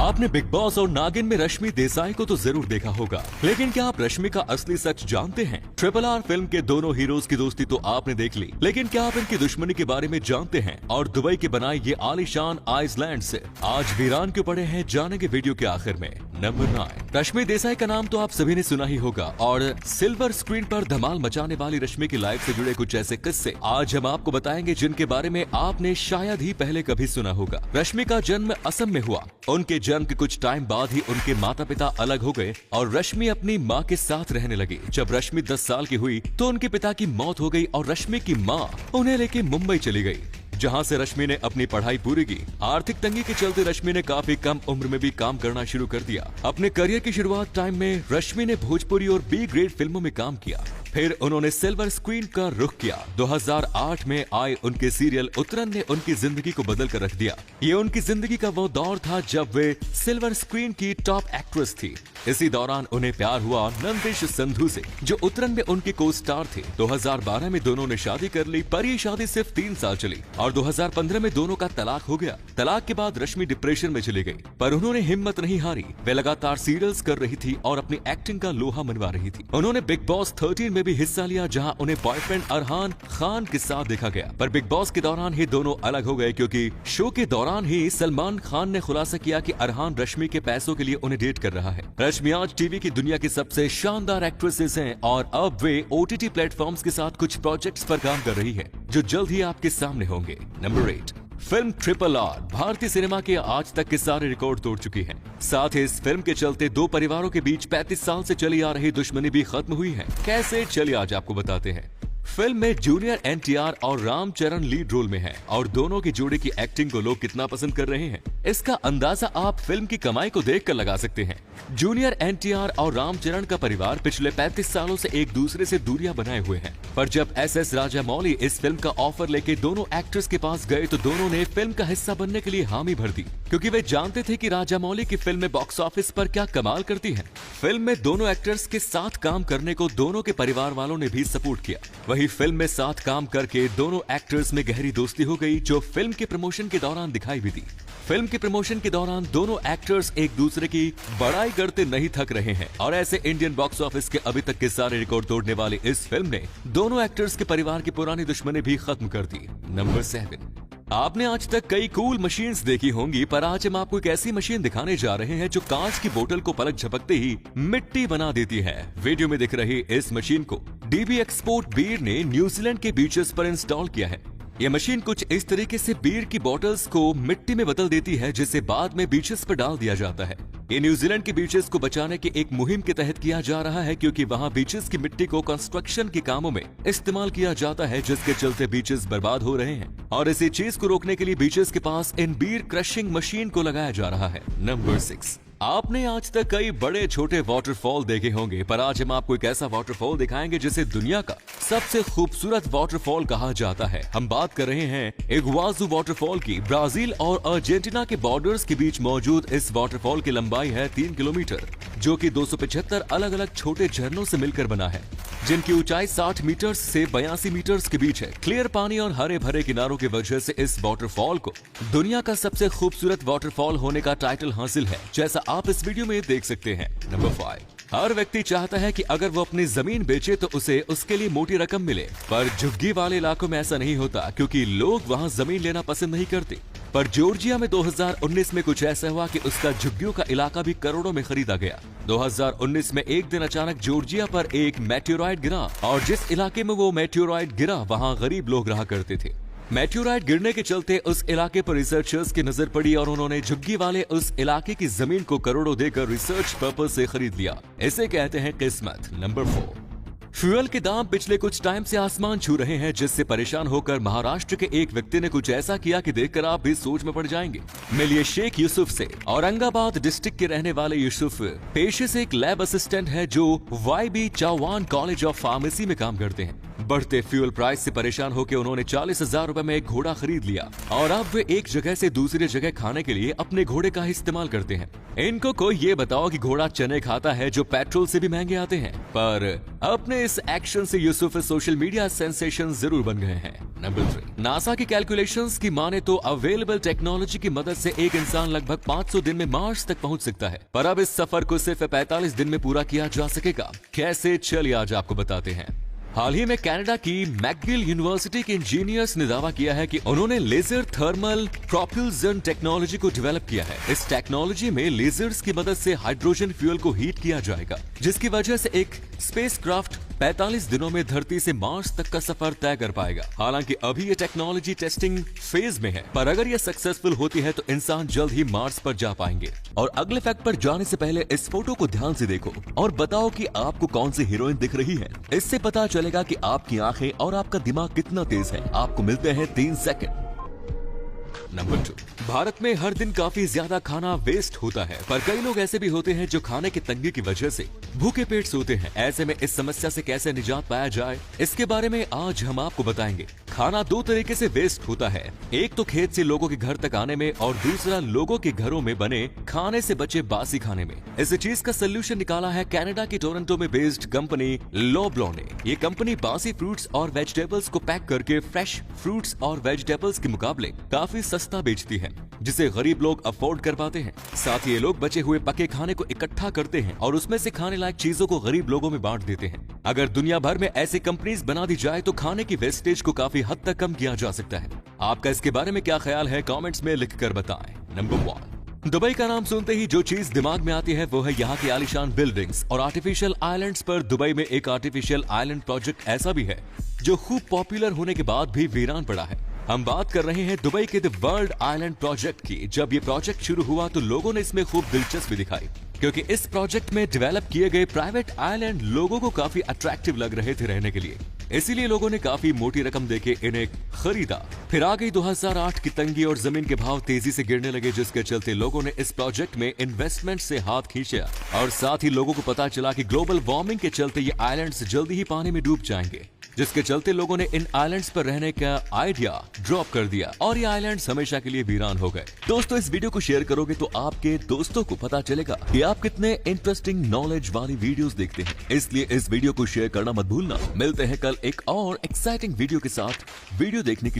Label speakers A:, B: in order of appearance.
A: आपने big boss और नागिन में रश्मि देसाई को तो जरूर देखा होगा, लेकिन क्या आप रश्मि का असली सच जानते हैं? RRR फिल्म के दोनों हीरोज की दोस्ती तो आपने देख ली, लेकिन क्या आप इनकी दुश्मनी के बारे में जानते हैं? और दुबई के बनाए ये आलीशान आइसलैंड से आज वीरान क्यों पड़े हैं, जानेंगे वीडियो के आखिर में। नंबर 9। रश्मि देसाई का नाम तो आप सभी ने सुना ही होगा और सिल्वर स्क्रीन पर धमाल मचाने वाली रश्मि की लाइफ से जुड़े कुछ ऐसे किस्से आज हम आपको बताएंगे जिनके बारे में आपने शायद ही पहले कभी सुना होगा। रश्मि का जन्म असम में हुआ। उनके जन्म के कुछ टाइम बाद ही उनके माता पिता अलग हो गए और रश्मि अपनी माँ के साथ रहने लगी। जब रश्मि 10 साल की हुई तो उनके पिता की मौत हो गई और रश्मि की माँ उन्हें लेके मुंबई चली गई, जहां से रश्मि ने अपनी पढ़ाई पूरी की। आर्थिक तंगी के चलते रश्मि ने काफी कम उम्र में भी काम करना शुरू कर दिया। अपने करियर की शुरुआत टाइम में रश्मि ने भोजपुरी और बी ग्रेड फिल्मों में काम किया, फिर उन्होंने सिल्वर स्क्रीन का रुख किया। 2008 में आए उनके सीरियल उतरन ने उनकी जिंदगी को बदल कर रख दिया। ये उनकी जिंदगी का वो दौर था जब वे सिल्वर स्क्रीन की टॉप एक्ट्रेस थी। इसी दौरान उन्हें प्यार हुआ नंदिश संधू से, जो उतरन में उनके को स्टार थे। 2012 में दोनों ने शादी कर ली, पर ये शादी सिर्फ 3 साल चली और 2015 में दोनों का तलाक हो गया। तलाक के बाद रश्मि डिप्रेशन में चली गई, पर उन्होंने हिम्मत नहीं हारी। वे लगातार सीरियल्स कर रही थी और अपनी एक्टिंग का लोहा मनवा रही थी। उन्होंने बिग बॉस 13 में भी हिस्सा लिया, जहां उन्हें बॉयफ्रेंड अरहान खान के साथ देखा गया। पर बिग बॉस के दौरान ही दोनों अलग हो गए, क्योंकि शो के दौरान ही सलमान खान ने खुलासा किया कि अरहान रश्मि के पैसों के लिए उन्हें डेट कर रहा है। रश्मि आज टीवी की दुनिया की सबसे शानदार एक्ट्रेसेस हैं और अब वे OTT प्लेटफॉर्म्स के साथ कुछ प्रोजेक्ट्स पर काम कर रही है, जो जल्द ही आपके सामने होंगे। नंबर 8। फिल्म RRR भारतीय सिनेमा के आज तक के सारे रिकॉर्ड तोड़ चुकी है। साथ ही इस फिल्म के चलते दो परिवारों के बीच 35 साल से चली आ रही दुश्मनी भी खत्म हुई है। कैसे, चलिए आज आपको बताते हैं। फिल्म में जूनियर NTR और रामचरण लीड रोल में हैं और दोनों की जोड़ी की एक्टिंग को लोग कितना पसंद कर रहे हैं, इसका अंदाजा आप फिल्म की कमाई को देखकर लगा सकते हैं। जूनियर NTR और रामचरण का परिवार पिछले 35 सालों से एक दूसरे से दूरियां बनाए हुए हैं, पर जब SS राजामौली इस फिल्म का ऑफर लेके दोनों एक्टर्स के पास गए तो दोनों ने फिल्म का हिस्सा बनने के लिए हामी भर दी, क्योंकि वे जानते थे कि राजामौली की फिल्म बॉक्स ऑफिस पर क्या कमाल करती है। फिल्म में दोनों एक्टर्स के साथ काम करने को दोनों के परिवार वालों ने भी सपोर्ट किया। वही फिल्म में साथ काम करके दोनों एक्टर्स में गहरी दोस्ती हो गई, जो फिल्म के प्रमोशन के दौरान दिखाई भी दी। फिल्म के प्रमोशन के दौरान दोनों एक्टर्स एक दूसरे की बड़ाई करते नहीं थक रहे हैं और ऐसे इंडियन बॉक्स ऑफिस के अभी तक के सारे रिकॉर्ड तोड़ने वाली इस फिल्म ने दोनों एक्टर्स के परिवार की पुरानी दुश्मनी भी खत्म कर दी। नंबर 7। आपने आज तक कई कूल मशीन्स देखी होंगी, पर आज हम आपको एक ऐसी मशीन दिखाने जा रहे हैं जो कांच की बोतल को पलक झपकते ही मिट्टी बना देती है। वीडियो में दिख रही इस मशीन को DB एक्सपोर्ट बीयर ने न्यूजीलैंड के बीचेस पर इंस्टॉल किया है। यह मशीन कुछ इस तरीके से बीयर की बोतल्स को मिट्टी में बदल देती है, जिसे बाद में बीचेस पर डाल दिया जाता है। ये न्यूजीलैंड के बीचेस को बचाने की एक मुहिम के तहत किया जा रहा है, क्योंकि वहां बीचेस की मिट्टी को कंस्ट्रक्शन के कामों में इस्तेमाल किया जाता है, जिसके चलते बीचेस बर्बाद हो रहे हैं और इसी चीज को रोकने के लिए बीचेस के पास इन बीयर क्रशिंग मशीन को लगाया जा रहा है। नंबर 6। आपने आज तक कई बड़े छोटे वाटरफॉल देखे होंगे, पर आज हम आपको एक ऐसा वाटरफॉल दिखाएंगे जिसे दुनिया का सबसे खूबसूरत वाटरफॉल कहा जाता है। हम बात कर रहे हैं इग्वाजू वाटरफॉल की। ब्राजील और अर्जेंटीना के बॉर्डर्स के बीच मौजूद इस वाटरफॉल की लंबाई है 3 किलोमीटर, जो कि 275 अलग अलग छोटे झरनों से मिलकर बना है, जिनकी ऊंचाई 60 मीटर से 82 मीटर के बीच है। क्लियर पानी और हरे भरे किनारों की वजह से इस वाटरफॉल को दुनिया का सबसे खूबसूरत वाटरफॉल होने का टाइटल हासिल है, जैसा आप इस वीडियो में देख सकते हैं। नंबर 5। हर व्यक्ति चाहता है कि अगर वो अपनी जमीन बेचे तो उसे उसके लिए मोटी रकम मिले, पर झुग्गी वाले इलाकों में ऐसा नहीं होता, क्योंकि लोग वहां जमीन लेना पसंद नहीं करते। पर जॉर्जिया में 2019 में कुछ ऐसा हुआ कि उसका झुग्गियों का इलाका भी करोड़ों में खरीदा गया। 2019 में एक दिन अचानक जॉर्जिया पर एक मेटेओराइट गिरा और जिस इलाके में वो मेटेओराइट गिरा वहां गरीब लोग रहा करते थे। मेटेओराइट गिरने के चलते उस इलाके पर रिसर्चर्स की नजर पड़ी और उन्होंने झुग्गी वाले उस इलाके की जमीन को करोड़ों देकर रिसर्च पर्पस से खरीद लिया। इसे कहते हैं किस्मत। नंबर 4। फ्यूल के दाम पिछले कुछ टाइम से आसमान छू रहे हैं, जिससे परेशान होकर महाराष्ट्र के एक व्यक्ति ने कुछ ऐसा किया कि देखकर आप भी सोच में पड़ जाएंगे। मिलिए शेख यूसुफ से। औरंगाबाद डिस्ट्रिक्ट के रहने वाले यूसुफ पेशे से एक लैब असिस्टेंट है, जो YB Chauhan college of pharmacy में काम करते हैं। बढ़ते फ्यूल प्राइस से परेशान होकर उन्होंने 40,000 रुपए में एक घोड़ा खरीद लिया और अब वे एक जगह से दूसरी जगह खाने के लिए अपने घोड़े का ही इस्तेमाल करते हैं। इनको कोई ये बताओ कि घोड़ा चने खाता है जो पेट्रोल से भी महंगे आते हैं, पर अपने इस एक्शन से यूसुफ सोशल मीडिया सेंसेशन जरूर बन गए हैं। नंबर 3, नासा की कैलकुलेशंस की माने तो अवेलेबल टेक्नोलॉजी की मदद से एक इंसान लगभग 500 दिन में मार्स तक पहुंच सकता है, पर अब इस सफर को सिर्फ 45 दिन में पूरा किया जा सकेगा। कैसे, चलिए आज आपको बताते हैं। हाल ही में कनाडा की मैकगिल यूनिवर्सिटी के इंजीनियर्स ने दावा किया है कि उन्होंने लेजर थर्मल प्रोपल्शन टेक्नोलॉजी को डेवलप किया है। इस टेक्नोलॉजी में लेजर्स की मदद से हाइड्रोजन फ्यूल को हीट किया जाएगा, जिसकी वजह से एक स्पेसक्राफ्ट 45 दिनों में धरती से मार्स तक का सफर तय कर पाएगा। हालांकि अभी ये टेक्नोलॉजी टेस्टिंग फेज में है, पर अगर ये सक्सेसफुल होती है तो इंसान जल्द ही मार्स पर जा पाएंगे। और अगले फैक्ट पर जाने से पहले इस फोटो को ध्यान से देखो और बताओ कि आपको कौन सी हीरोइन दिख रही है। इससे पता चलेगा कि आपकी आंखें और आपका दिमाग कितना तेज है। आपको मिलते हैं 3 सेकंड। नंबर 2, भारत में हर दिन काफी ज्यादा खाना वेस्ट होता है, पर कई लोग ऐसे भी होते हैं जो खाने की तंगी की वजह से भूखे पेट सोते हैं। ऐसे में इस समस्या से कैसे निजात पाया जाए, इसके बारे में आज हम आपको बताएंगे। खाना 2 तरीके से वेस्ट होता है, एक तो खेत से लोगों के घर तक आने में और दूसरा लोगों के घरों में बने खाने से बचे बासी खाने में। इस चीज का सोल्यूशन निकाला है कनाडा की टोरंटो में बेस्ड कंपनी लोब्लॉ ने। ये कंपनी बासी फ्रूट्स और वेजिटेबल्स को पैक करके फ्रेश फ्रूट्स और वेजिटेबल्स के मुकाबले काफी सस्ता बेचती है, जिसे गरीब लोग अफोर्ड कर पाते हैं। साथ ही ये लोग बचे हुए पके खाने को इकट्ठा करते हैं और उसमें से खाने लायक चीजों को गरीब लोगों में बांट देते हैं। अगर दुनिया भर में ऐसी कंपनीज बना दी जाए तो खाने की वेस्टेज को काफी हद तक कम किया जा सकता है। आपका इसके बारे में क्या ख्याल है, कमेंट्स में लिखकर बताएं। नंबर 1, दुबई का नाम सुनते ही जो चीज दिमाग में आती है वो है यहाँ की आलीशान बिल्डिंग्स और आर्टिफिशियल आइलैंड्स। पर दुबई में एक आर्टिफिशियल आइलैंड प्रोजेक्ट ऐसा भी है जो खूब पॉपुलर होने के बाद भी वीरान पड़ा है। हम बात कर रहे हैं दुबई के द वर्ल्ड आइलैंड प्रोजेक्ट की। जब ये प्रोजेक्ट शुरू हुआ तो लोगों ने इसमें खूब दिलचस्पी दिखाई, क्योंकि इस प्रोजेक्ट में डेवलप किए गए प्राइवेट आइलैंड लोगों को काफी अट्रैक्टिव लग रहे थे रहने के लिए। इसीलिए लोगों ने काफी मोटी रकम देके इन्हें खरीदा। फिर आ गई 2008 की तंगी और जमीन के भाव तेजी से गिरने लगे, जिसके चलते लोगों ने इस प्रोजेक्ट में इन्वेस्टमेंट से हाथ खींचा और साथ ही लोगों को पता चला कि ग्लोबल वार्मिंग के चलते ये आइलैंड्स जल्दी ही पानी में डूब जाएंगे, जिसके चलते लोगों ने इन आइलैंड्स पर रहने का आइडिया ड्रॉप कर दिया और ये आइलैंड्स हमेशा के लिए वीरान हो गए। दोस्तों, इस वीडियो को शेयर करोगे तो आपके दोस्तों को पता चलेगा कि आप कितने इंटरेस्टिंग नॉलेज वाली वीडियोस देखते हैं, इसलिए इस वीडियो को शेयर करना मत भूलना। मिलते हैं कल एक और एक्साइटिंग वीडियो के साथ। वीडियो देखने के लिए